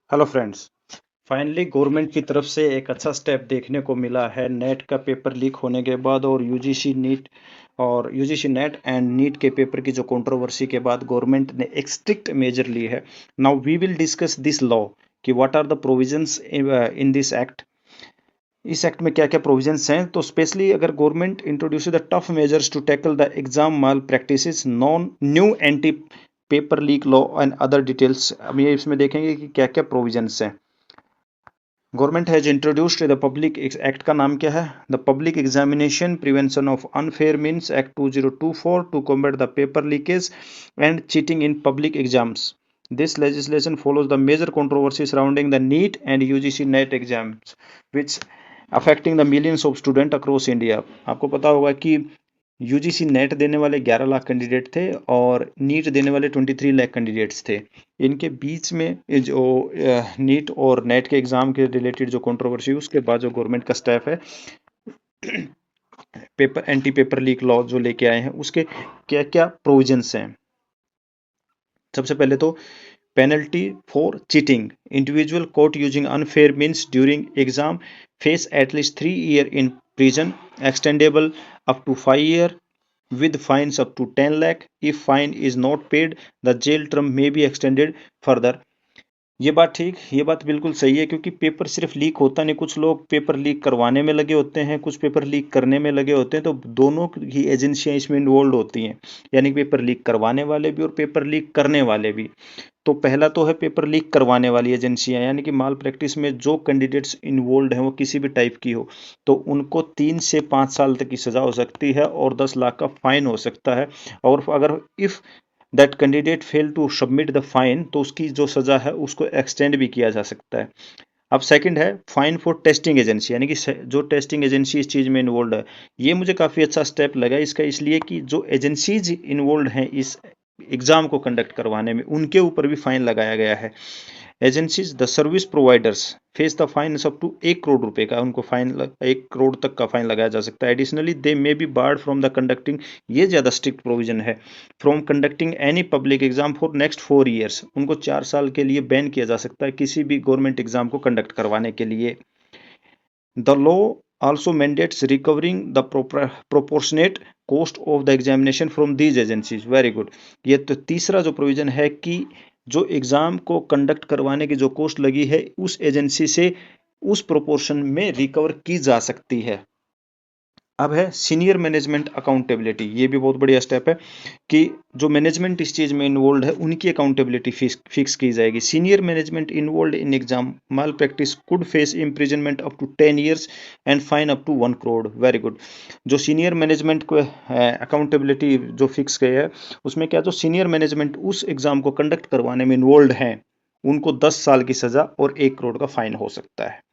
Hello friends. Finally government की तरफ से एक अच्छा स्टेप देखने को मिला है नेट का पेपर लीक होने के बाद और यूजीसी नेट एंड नीट के पेपर की जो कंट्रोवर्सी के बाद गवर्नमेंट ने एक स्ट्रिक्ट मेजर ली है। Now we will discuss this law कि what are the provisions in this act. इस एक्ट में क्या क्या प्रोविजंस हैं, तो स्पेशली अगर government introduce the tough measures to tackle the exam malpractices known new anti paper leak law and other details. अब ये इसमें देखेंगे कि क्या क्या प्रोविजंस हैं। Government has introduced the public act का नाम क्या है, the public examination prevention of unfair means act 2024 to combat the paper leakage and cheating in public exams. This legislation follows the major controversy surrounding the NEET and UGC NET exams which affecting the millions of students across India। आपको पता होगा कि UGC net देने वाले 11 lakh candidate थे और NEET देने वाले 23 लाख कैंडिडेट्स थे। इनके बीच में जो नीट और नेट के एग्ज़ाम के रिलेटेड जो कंट्रोवर्सी, उसके बाद जो गवर्नमेंट का स्टेप है paper anti paper leak law जो लेके आए हैं, उसके क्या क्या प्रोविजंस हैं। सबसे पहले तो penalty for cheating, individual caught using unfair means during exam face at least 3 years in prison, extendable up to 5 years with fines up to 10 lakh. If fine is not paid, the jail term may be extended further। ये बात ठीक, ये बात बिल्कुल सही है, क्योंकि paper सिर्फ लीक होता नहीं, कुछ लोग पेपर लीक करवाने में लगे होते हैं, कुछ पेपर लीक करने में लगे होते हैं, तो दोनों ही एजेंसियां इसमें इन्वॉल्व होती हैं, यानी पेपर लीक करवाने वाले भी और पेपर लीक करने वाले भी। तो पहला तो है पेपर लीक करवाने वाली एजेंसियां, यानी कि माल प्रैक्टिस में जो कैंडिडेट्स इन्वॉल्व हैं वो किसी भी टाइप की हो, तो उनको 3 से 5 साल तक की सजा हो सकती है और 10 लाख का फाइन हो सकता है। और अगर if that candidate fail to submit the fine, तो उसकी जो सजा है उसको एक्सटेंड भी किया जा सकता है। अब सेकंड है फाइन फॉर टेस्टिंग एजेंसी, यानी कि जो टेस्टिंग एजेंसी इस चीज़ में इन्वॉल्व है। ये मुझे काफ़ी अच्छा स्टेप लगा इसका, इसलिए कि जो एजेंसीज इन्वॉल्व हैं इस एग्ज़ाम को कंडक्ट करवाने में, उनके ऊपर भी फाइन लगाया गया है। Agencies the service providers face the fine up to 1 crore रुपए का, उनको फाइन 1 करोड़ तक का फाइन लगाया जा सकता है। Additionally they may be board from the conducting, ये ज़्यादा स्ट्रिक्ट प्रोविजन है, from conducting any public exam for next 4 years, उनको 4 साल के लिए बैन किया जा सकता है किसी भी गवर्नमेंट एग्जाम को कंडक्ट करवाने के लिए। The law also mandates recovering the proportionate cost of the examination from these agencies। Very good. ये तो तीसरा जो प्रोविजन है कि जो एग्जाम को कंडक्ट करवाने की जो कॉस्ट लगी है उस एजेंसी से उस प्रोपोर्शन में रिकवर की जा सकती है। अब है सीनियर मैनेजमेंट अकाउंटेबिलिटी, ये भी बहुत बढ़िया स्टेप है कि जो मैनेजमेंट इस चीज़ में इन्वॉल्व है उनकी अकाउंटेबिलिटी फिक्स की जाएगी। Senior management involve in exam malpractice could face imprisonment up to 10 years and fine up to 1 crore. Very good. जो सीनियर मैनेजमेंट को अकाउंटेबिलिटी जो फिक्स गई है, उसमें क्या, जो सीनियर मैनेजमेंट उस एग्जाम को कंडक्ट करवाने में इन्वॉल्व हैं उनको 10 साल की सजा और 1 करोड़ का फाइन हो सकता है।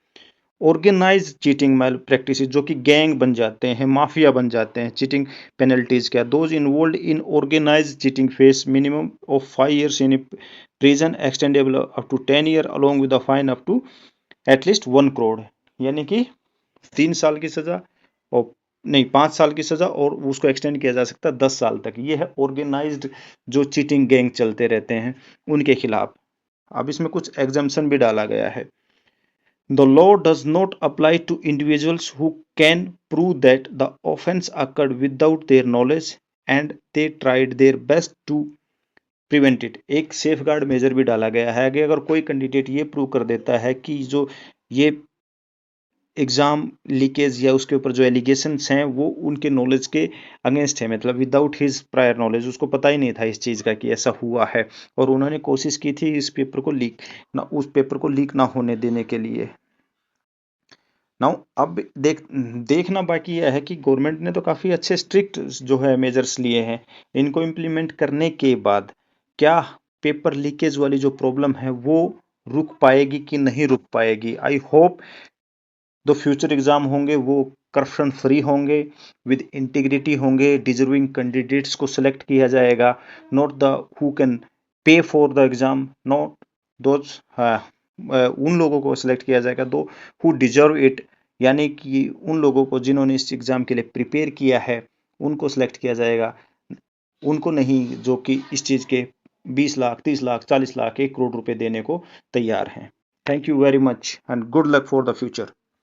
ऑर्गेनाइज चीटिंग मैल प्रैक्टिस, जो कि गैंग बन जाते हैं, माफिया बन जाते हैं, चीटिंग पेनल्टीज क्या, those involve in organise cheating face minimum of 5 years in prison extendable up to 10 years along with the fine up to at least 1 crore. यानी कि 3 साल की सजा और नहीं 5 साल की सजा और उसको एक्सटेंड किया जा सकता है 10 साल तक। ये है ऑर्गेनाइज्ड जो चीटिंग गैंग चलते रहते हैं उनके खिलाफ। अब इसमें कुछ एग्जाम्पशन भी डाला गया है। The law does not apply to individuals who can prove that the offense occurred without their knowledge and they tried their best to prevent it। एक सेफ गार्ड मेजर भी डाला गया है कि अगर कोई कैंडिडेट ये प्रूव कर देता है कि जो ये एग्जाम लीकेज या उसके ऊपर जो एलिगेशंस हैं वो उनके नॉलेज के अगेंस्ट है, मतलब विदाउट हिज प्रायर नॉलेज, उसको पता ही नहीं था इस चीज़ का कि ऐसा हुआ है और उन्होंने कोशिश की थी इस पेपर को लीक ना, उस पेपर को लीक ना होने देने के लिए। नाउ अब देखना बाकी यह है कि गवर्नमेंट ने तो काफ़ी अच्छे स्ट्रिक्ट जो है मेजर्स लिए हैं, इनको इम्प्लीमेंट करने के बाद क्या पेपर लीकेज वाली जो प्रॉब्लम है वो रुक पाएगी कि नहीं रुक पाएगी। आई होप जो फ्यूचर एग्जाम होंगे वो करप्शन फ्री होंगे, विद इंटीग्रिटी होंगे, डिजर्विंग कैंडिडेट्स को सिलेक्ट किया जाएगा, not the who can pay for the exam, not those, उन लोगों को सिलेक्ट किया जाएगा दो हु डिजर्व इट, यानी कि उन लोगों को जिन्होंने इस एग्जाम के लिए प्रिपेयर किया है उनको सिलेक्ट किया जाएगा, उनको नहीं जो कि इस चीज़ के 20 लाख 30 लाख 40 लाख 1 करोड़ रुपए देने को तैयार हैं। Thank you very much and good luck for the future.